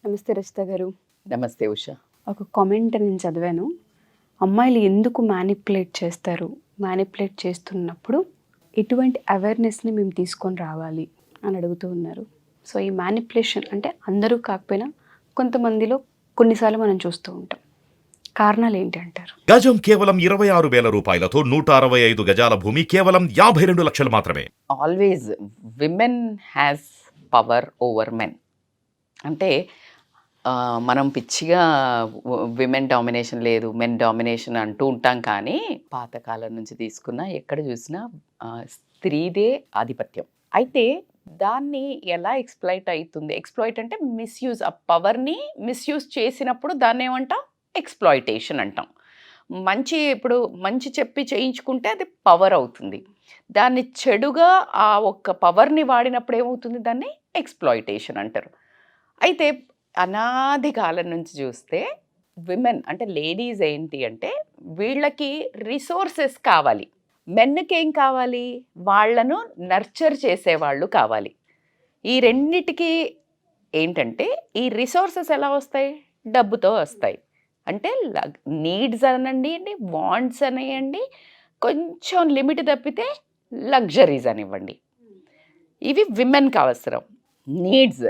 నమస్తే రచిత గారు. నమస్తే ఉషా. ఒక కామెంట్ నేను చదివాను. అమ్మాయిలు ఎందుకు మ్యానిపులేట్ చేస్తారు, మ్యానిపులేట్ చేస్తున్నప్పుడు ఎటువంటి అవేర్నెస్ని మేము తీసుకొని రావాలి అని అడుగుతూ ఉన్నారు. సో ఈ మ్యానిపులేషన్ అంటే అందరూ కాకపోయినా కొంతమందిలో కొన్నిసార్లు మనం చూస్తూ ఉంటాం. కారణాలు ఏంటి అంటారు? గజం కేవలం 26,000 రూపాయలతో 165 గజాల భూమి కేవలం 52 లక్షలు మాత్రమే. Always women has power over men. అంటే మనం పిచ్చిగా విమెన్ డామినేషన్ లేదు, మెన్ డామినేషన్ అంటూ ఉంటాం. కానీ పాతకాలం నుంచి తీసుకున్న ఎక్కడ చూసినా స్త్రీదే ఆధిపత్యం. అయితే దాన్ని ఎలా ఎక్స్ప్లాయిట్ అవుతుంది? ఎక్స్ప్లాయిట్ అంటే మిస్యూజ్, ఆ పవర్ని మిస్యూజ్ చేసినప్పుడు దాన్ని ఏమంటాం? ఎక్స్ప్లాయిటేషన్ అంటాం. ఇప్పుడు మంచి చెప్పి చేయించుకుంటే అది పవర్ అవుతుంది. దాన్ని చెడుగా ఆ ఒక్క పవర్ని వాడినప్పుడు ఏమవుతుంది? దాన్ని ఎక్స్ప్లాయిటేషన్ అంటారు. అయితే అనాది కాలం నుంచి చూస్తే విమెన్ అంటే లేడీస్ ఏంటి అంటే వీళ్ళకి రిసోర్సెస్ కావాలి. మెన్కి ఏం కావాలి? వాళ్ళను నర్చర్ చేసేవాళ్ళు కావాలి. ఈ రెండిటికి ఏంటంటే ఈ రిసోర్సెస్ ఎలా వస్తాయి? డబ్బుతో వస్తాయి. అంటే నీడ్స్ అనండి, వాంట్స్ అనేయండి, కొంచెం లిమిట్ తప్పితే లగ్జరీస్ అనివ్వండి. ఇవి విమెన్కి అవసరం. నీడ్స్.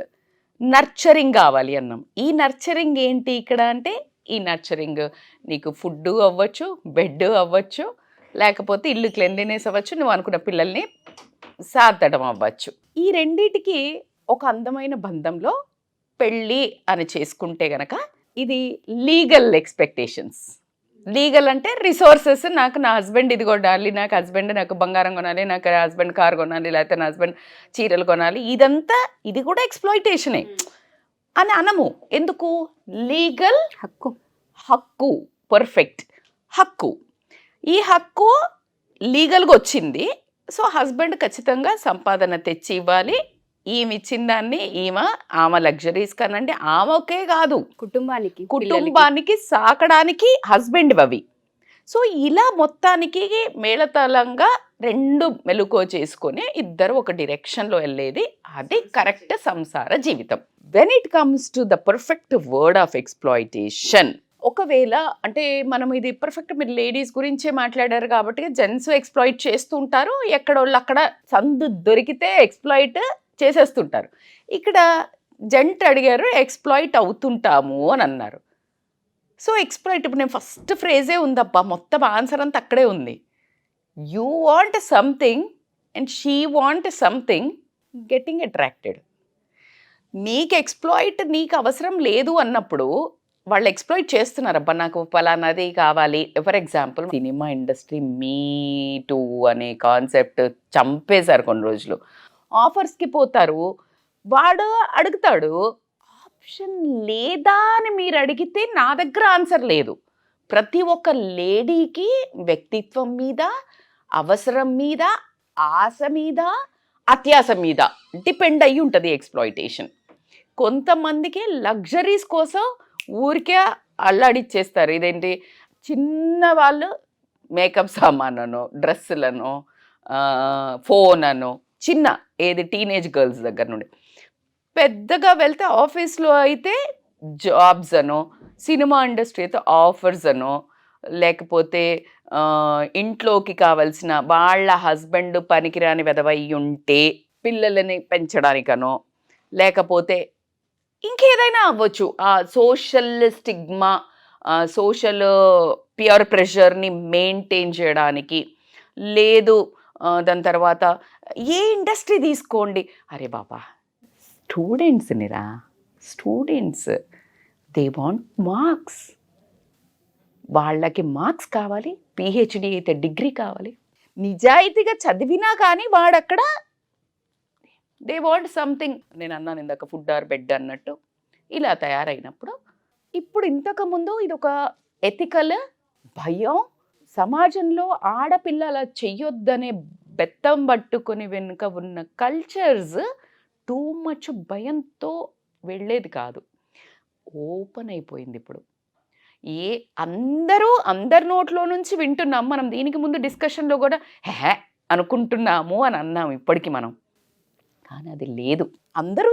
నర్చరింగ్ కావాలి అన్నాం. ఈ నర్చరింగ్ ఏంటి ఇక్కడ అంటే ఈ నర్చరింగ్ నీకు ఫుడ్ అవ్వచ్చు, బెడ్ అవ్వచ్చు, లేకపోతే ఇల్లు క్లెన్లీనెస్ అవ్వచ్చు, నువ్వు అనుకున్న పిల్లల్ని సాధడం అవ్వచ్చు. ఈ రెండిటికి ఒక అందమైన బంధంలో పెళ్ళి అని చేసుకుంటే గనక ఇది లీగల్ ఎక్స్పెక్టేషన్స్. లీగల్ అంటే రిసోర్సెస్. నాకు నా హస్బెండ్ ఇది కొనాలి, నాకు హస్బెండ్ నాకు బంగారం కొనాలి, నాకు హస్బెండ్ కార్ కొనాలి, లేకపోతే నా హస్బెండ్ చీరలు కొనాలి. ఇదంతా ఇది కూడా ఎక్స్ప్లాయిటేషనే అని అనము. ఎందుకు? లీగల్ హక్కు పర్ఫెక్ట్ హక్కు. ఈ హక్కు లీగల్గా వచ్చింది. సో హస్బెండ్ ఖచ్చితంగా సంపాదన తెచ్చి ఇవ్వాలి. ఈమె ఇచ్చిన దాన్ని ఆమె లగ్జరీస్ కనండి, ఆమెకే కాదు కుటుంబానికి సాకడానికి హస్బెండ్ అవి. సో ఇలా మొత్తానికి మేళతాళంగా రెండు మెలుకో చేసుకొని ఇద్దరు ఒక డిరెక్షన్లో వెళ్ళేది, అది కరెక్ట్ సంసార జీవితం. When it comes to the perfect word of exploitation, ఒకవేళ అంటే మనం ఇది పర్ఫెక్ట్, మీరు లేడీస్ గురించే మాట్లాడారు కాబట్టి జెంట్స్ ఎక్స్ప్లాయిట్ చేస్తూ ఉంటారు. ఎక్కడోళ్ళు అక్కడ సందు దొరికితే ఎక్స్ప్లాయిట్ చేసేస్తుంటారు. ఇక్కడ జెంట్ అడిగారు ఎక్స్ప్లాయిట్ అవుతుంటాము అని అన్నారు. సో ఎక్స్ప్లాయిట్, ఇప్పుడు నేను ఫస్ట్ ఫ్రేజే ఉందబ్బా, మొత్తం ఆన్సర్ అంతా అక్కడే ఉంది. You want something and she want something, getting attracted. నీకు అవసరం లేదు అన్నప్పుడు వాళ్ళు ఎక్స్ప్లాయిట్ చేస్తున్నారు. అబ్బా నాకు పలానాది కావాలి. For example cinema industry me two అనే కాన్సెప్ట్ చంపేశారు కొన్ని రోజులు. ఆఫర్స్కి పోతారు, వాడు అడుగుతాడు ఆప్షన్ లేదా అని మీరు అడిగితే నా దగ్గర ఆన్సర్ లేదు. ప్రతి ఒక్క లేడీకి వ్యక్తిత్వం మీద, అవసరం మీద, ఆశ మీద, అత్యాశ మీద డిపెండ్ అయ్యి ఉంటుంది ఎక్స్ప్లాయిటేషన్. కొంతమందికి లగ్జరీస్ కోసం ఊరికే అల్లాడిచ్చేస్తారు. ఇదేంటి, చిన్న వాళ్ళు మేకప్ సామాను, డ్రెస్సులను, ఫోన్ అను, చిన్న ఏది టీనేజ్ గర్ల్స్ దగ్గర నుండి పెద్దగా వెళ్తే ఆఫీస్లో అయితే జాబ్స్ అనో, సినిమా ఇండస్ట్రీ అయితే ఆఫర్స్ అనో, లేకపోతే ఇంట్లోకి కావాల్సిన వాళ్ళ హస్బెండ్ పనికిరాని వెధవై ఉంటే పిల్లలని పెంచడానికనో, లేకపోతే ఇంకేదైనా అవ్వచ్చు. ఆ సోషల్ స్టిగ్మా, సోషల్ పియర్ ప్రెషర్ని మెయింటైన్ చేయడానికి, లేదు దాని తర్వాత ఏ ఇండస్ట్రీ తీసుకోండి, అరే బాబా స్టూడెంట్స్ దే వాంట్ మార్క్స్. వాళ్ళకి మార్క్స్ కావాలి, పిహెచ్డి అయితే డిగ్రీ కావాలి. నిజాయితీగా చదివినా కానీ వాడక్కడ దే వాంట్ సంథింగ్. నేను అన్నాను ఇందాక ఫుడ్ ఆర్ బెడ్ అన్నట్టు, ఇలా తయారైనప్పుడు ఇప్పుడు ఇంతకుముందు ఇది ఒక ఎథికల్ భయం, సమాజంలో ఆడపిల్ల అలా చెయ్యొద్దనే బెత్తం పట్టుకొని వెనుక ఉన్న కల్చర్స్ టూ మచ్ భయంతో వెళ్ళేది కాదు, ఓపెన్ అయిపోయింది. ఇప్పుడు అందరి నోట్లో నుంచి వింటున్నాం మనం. దీనికి ముందు డిస్కషన్లో కూడా అనుకుంటున్నాము అని అన్నాము. ఇప్పటికి మనం కానీ అది లేదు. అందరూ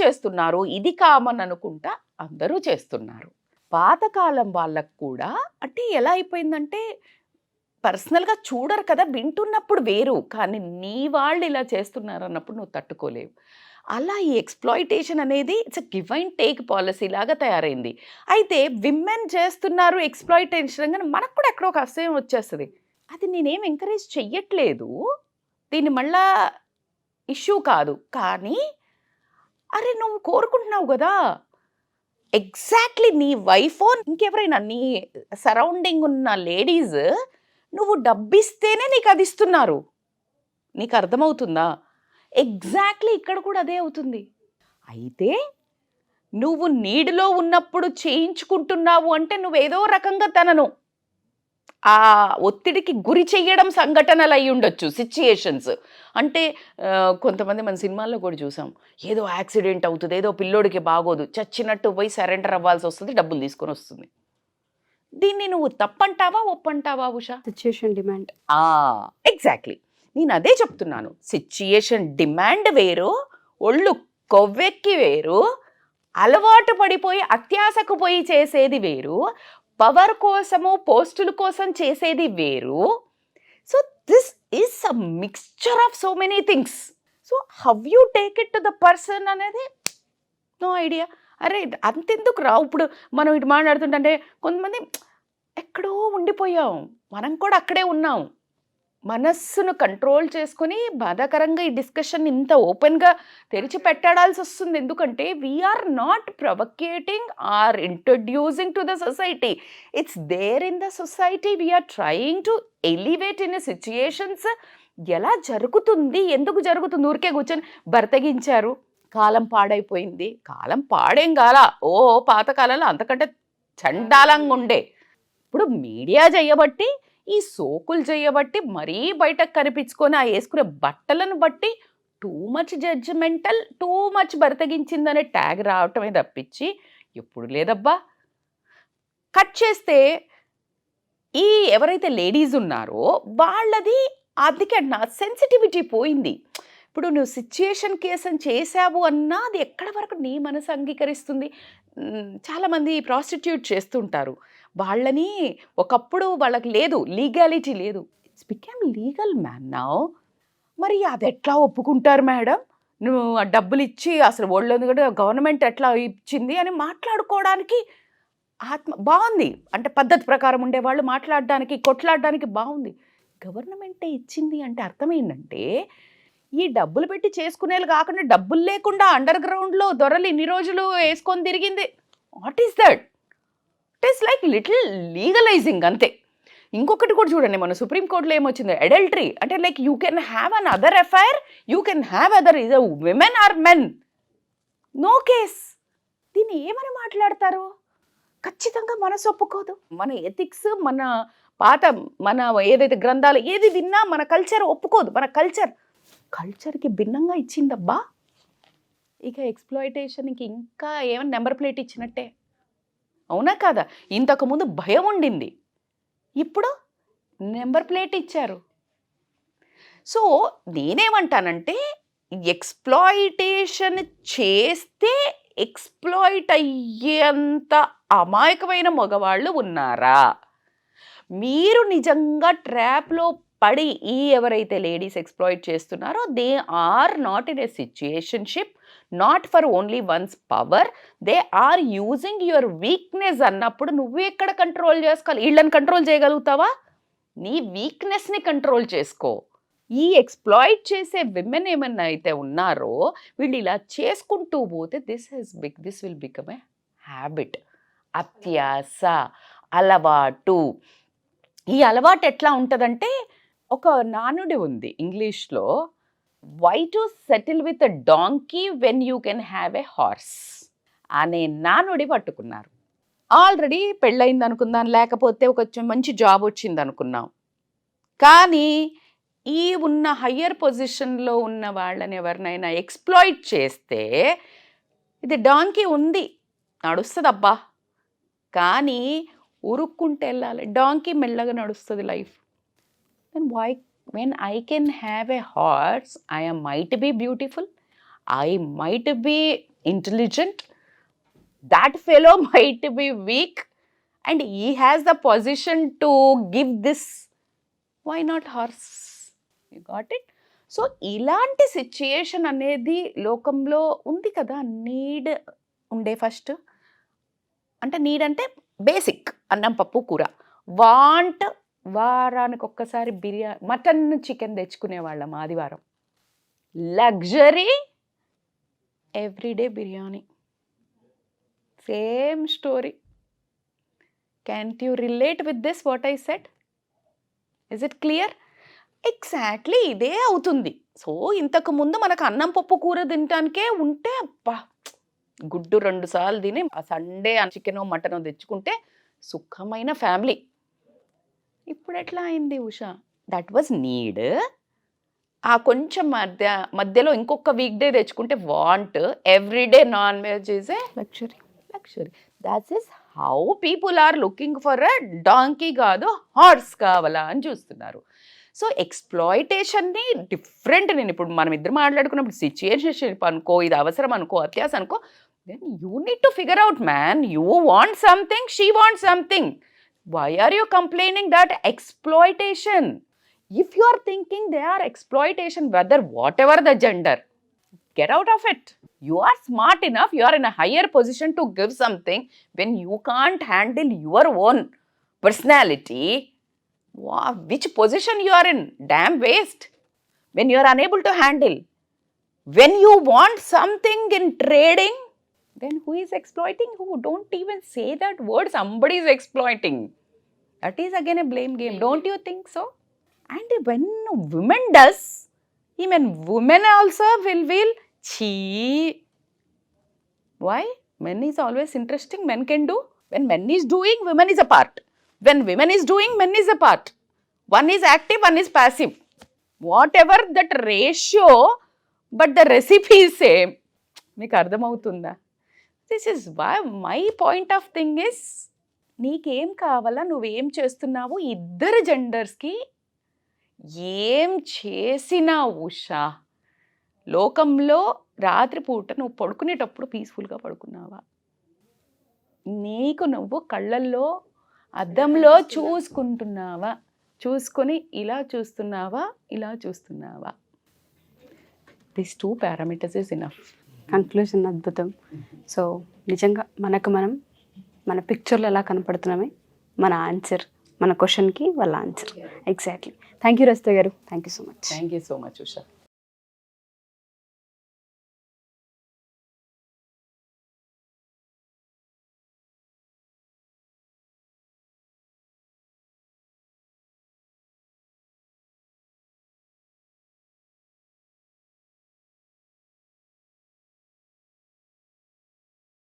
చేస్తున్నారు, ఇది కామన్ అనుకుంటా అందరూ చేస్తున్నారు. పాతకాలం వాళ్ళకు కూడా అంటే ఎలా అయిపోయిందంటే పర్సనల్గా చూడరు కదా, వింటున్నప్పుడు వేరు, కానీ నీ వాళ్ళు ఇలా చేస్తున్నారు అన్నప్పుడు నువ్వు తట్టుకోలేవు. అలా ఈ ఎక్స్‌ప్లాయిటేషన్ అనేది it's a give and take policy లాగా తయారైంది. అయితే విమెన్ చేస్తున్నారు ఎక్స్‌ప్లాయిటేషన్ అనగానే మనకు కూడా ఎక్కడో ఒక అసహ్యం వచ్చేస్తది. అది నేనేం ఎంకరేజ్ చెయ్యట్లేదు. దీన్ని మళ్ళా ఇష్యూ కాదు. కానీ అరే నువ్వు కోరుకుంటున్నావు గదా! ఎగ్జాక్ట్‌లీ నీ వైఫో ఇంకెవరైనా నీ సరౌండింగ్ ఉన్న లేడీస్ నువ్వు డబ్బిస్తేనే నీకు అది ఇస్తున్నారు. నీకు అర్థమవుతుందా? ఎగ్జాక్ట్‌లీ ఇక్కడ కూడా అదే అవుతుంది. అయితే నువ్వు నీడ్‌లో ఉన్నప్పుడు చేయించుకుంటున్నావు అంటే నువ్వేదో రకంగా తనను ఆ ఒత్తిడికి గురి చెయ్యడం సంఘటనలు అయి ఉండొచ్చు, సిచ్యుయేషన్స్. అంటే కొంతమంది మన సినిమాల్లో కూడా చూసాం. ఏదో యాక్సిడెంట్ అవుతుంది, ఏదో పిల్లోడికి బాగోదు, చచ్చినట్టు పోయి సరెండర్ అవ్వాల్సి వస్తుంది, డబ్బులు తీసుకొని వస్తుంది. దీన్ని నువ్వు తప్పంటావా ఒప్పంటావా ఉషా? Situation demand. ఎగ్జాక్ట్లీ నేను అదే చెప్తున్నాను. సిచ్యుయేషన్ డిమాండ్ వేరు, ఒళ్ళు కొవ్వెక్కి వేరు, అలవాటు పడిపోయి అత్యాశకు పోయి చేసేది వేరు, పవర్ కోసము పోస్టుల కోసం చేసేది వేరు. So this is a mixture of so many things. So how you take it to the person అనేది నో ఐడియా. అరే అంతెందుకు రావు, ఇప్పుడు మనం ఇటు మాట్లాడుతుంటే కొంతమంది ఎక్కడో ఉండిపోయాం, మనం కూడా అక్కడే ఉన్నాం. మనస్సును కంట్రోల్ చేసుకొని బాధాకరంగా ఈ డిస్కషన్ ఇంత ఓపెన్గా తెరిచి పెట్టాడాల్సి వస్తుంది. ఎందుకంటే we're not provocating or introducing to the society, it's there in the society. We're trying to elevate in situations. ఎలా జరుగుతుంది, ఎందుకు జరుగుతుంది, ఊరికే కూర్చొని బర్తగించారు, కాలం పాడైపోయింది. కాలం పాడేం కాలా, ఓ పాతకాలంలో అంతకంటే చండాలంగా ఉండే. ఇప్పుడు మీడియా చేయబట్టి, ఈ సోకులు చేయబట్టి, మరీ బయటకు కనిపించుకొని ఆ వేసుకునే బట్టలను బట్టి too much judgemental, too much బరతగించిందనే ట్యాగ్ రావటమే తప్పించి ఎప్పుడు లేదబ్బా. కట్ చేస్తే ఈ ఎవరైతే లేడీస్ ఉన్నారో వాళ్ళది అందుకే నా సెన్సిటివిటీ పోయింది. ఇప్పుడు నువ్వు సిచ్యుయేషన్ కేసు అని చేసావు అన్నా అది ఎక్కడ వరకు నీ మనసు అంగీకరిస్తుంది. చాలామంది ప్రాస్టిట్యూట్ చేస్తుంటారు, వాళ్ళని ఒకప్పుడు వాళ్ళకి లేదు, లీగాలిటీ లేదు. It's become legal man now. మరి అది ఎట్లా ఒప్పుకుంటారు మేడం, నువ్వు ఆ డబ్బులు ఇచ్చి అసలు ఒళ్ళొంది కూడా గవర్నమెంట్ ఎట్లా ఇచ్చింది అని మాట్లాడుకోవడానికి బాగుంది. అంటే పద్ధతి ప్రకారం ఉండేవాళ్ళు మాట్లాడడానికి, కొట్లాడడానికి బాగుంది. గవర్నమెంటే ఇచ్చింది అంటే అర్థం ఏంటంటే ఈ డబ్బులు పెట్టి చేసుకునేది కాకుండా డబ్బులు లేకుండా అండర్ గ్రౌండ్లో దొరలు ఇన్ని రోజులు వేసుకొని తిరిగింది. What is that? It is like little legalising అంతే. ఇంకొకటి కూడా చూడండి, మన సుప్రీంకోర్టులో ఏమొచ్చింది, అడల్టరీ అంటే like you can have an other affair, you can have other is women or men, no case. దీన్ని ఏమని మాట్లాడతారు? ఖచ్చితంగా మనసు ఒప్పుకోదు. మన ఎథిక్స్, మన పాత మన ఏదైతే గ్రంథాలు ఏది విన్నా మన కల్చర్ ఒప్పుకోదు. మన కల్చర్కి భిన్నంగా ఇచ్చిందబ్బా. ఇక ఎక్స్‌ప్లాయిటేషన్కి ఇంకా ఏమైనా నెంబర్ ప్లేట్ ఇచ్చినట్టే, అవునా కాదా? ఇంతకుముందు భయం ఉండింది, ఇప్పుడు నెంబర్ ప్లేట్ ఇచ్చారు. సో నేనేమంటానంటే ఎక్స్‌ప్లాయిటేషన్ చేస్తే ఎక్స్‌ప్లాయిట్ అయ్యేంత అమాయకమైన మగవాళ్ళు ఉన్నారా? మీరు నిజంగా ట్రాప్లో పడి ఈ ఎవరైతే లేడీస్ ఎక్స్‌ప్లాయిట్ చేస్తున్నారో they are not in a situationship, not for only one's power, they are using your weakness అన్నప్పుడు నువ్వు ఎక్కడ కంట్రోల్ చేసుకోవాలి? వీళ్ళని కంట్రోల్ చేయగలుగుతావా? నీ వీక్నెస్ని కంట్రోల్ చేసుకో. ఈ ఎక్స్‌ప్లాయిట్ చేసే విమెన్ ఏమన్నా అయితే ఉన్నారో వీళ్ళు ఇలా చేసుకుంటూ పోతే this will become a habit, అత్యాస, అలవాటు. ఈ అలవాటు ఎట్లా ఉంటుందంటే, ఒక నానుడి ఉంది ఇంగ్లీష్లో, why to settle with a donkey when you can have a horse అనే నానుడి పట్టుకున్నారు. ఆల్రెడీ పెళ్ళయింది అనుకుందాం, లేకపోతే ఒక మంచి జాబ్ వచ్చింది అనుకున్నాం, కానీ ఈ ఉన్న హయ్యర్ పొజిషన్లో ఉన్న వాళ్ళని ఎవరినైనా ఎక్స్‌ప్లాయిట్ చేస్తే ఇది డాంకీ ఉంది నడుస్తుందబ్బా, కానీ ఉరుక్కుంటే వెళ్ళాలి. డాంకీ మెల్లగా నడుస్తుంది life. Then why when I can have a horse, might be beautiful, I might be intelligent, that fellow might be weak, and he has the position to give this. Why not horse? You got it? So ఇలాంటి situation అనేది లోకంలో ఉంది కదా. Need ఉండే first, అంటే need అంటే basic అన్నం పప్పు కూర. వాంట్ వారానికి ఒక్కసారి బిర్యానీ మటన్ చికెన్ తెచ్చుకునే వాళ్ళం ఆదివారం. Luxury everyday biryani. Same story. Can't you relate with this what I said? Is it clear? Exactly ఇదే అవుతుంది. సో ఇంతకు ముందు మనకు అన్నం పప్పు కూర తినటానికే ఉంటే అబ్బా గుడ్డు 2 సార్లు తిని ఆ సండే చికెనో మటనో తెచ్చుకుంటే సుఖమైన ఫ్యామిలీ. ఇప్పుడు ఎట్లా అయింది ఉషా? That was need. ఆ కొంచెం మధ్యలో ఇంకొక వీక్ డే తెచ్చుకుంటే want. Everyday non veg is a luxury. That is how people are looking for a donkey కాదు హార్స్ కావాలా అని చూస్తున్నారు. సో ఎక్స్ప్లాయిటేషన్ని డిఫరెంట్. నేను ఇప్పుడు మనం ఇద్దరు మాట్లాడుకున్నప్పుడు సిచ్యుయేషన్షిప్ అనుకో, ఇది అవసరం అనుకో, అత్యాస అనుకో, then you need to figure out man. You want something, she want something. Why are you complaining that exploitation? If you are thinking they are exploitation, whether whatever the gender, get out of it. You are smart enough, you are in a higher position to give something. When you can't handle your own personality, which position you are in? Damn waste. When you are unable to handle, when you want something in trading, then who is exploiting who? Don't even say that word. Somebody is exploiting. That is again a blame game. Don't you think so? And when women does, even women also will chee. Why? Men is always interesting. Men can do. When men is doing, women is a part. When women is doing, men is a part. One is active, one is passive. Whatever that ratio, but the recipe is same. మీకు అర్థమవుతుందా? This is why my point of thing is, నీకేం కావాలా, నువ్వేం చేస్తున్నావు, ఇద్దరు జెండర్స్కి ఏం చేసినా ఉషా లోకంలో రాత్రిపూట నువ్వు పడుకునేటప్పుడు పీస్ఫుల్గా పడుకున్నావా? నీకు నువ్వు కళ్ళల్లో అద్దంలో చూసుకుంటున్నావా? చూసుకొని ఇలా చూస్తున్నావా, ఇలా చూస్తున్నావా? This 2 parameters is enough. Conclusion అద్భుతం. సో నిజంగా మనకు మనం మన పిక్చర్లో ఎలా కనపడుతున్నామే, మన ఆన్సర్, మన క్వశ్చన్కి వాళ్ళ answer. Exactly. Thank you Rajitha garu. Thank you so much. Thank you so much Usha.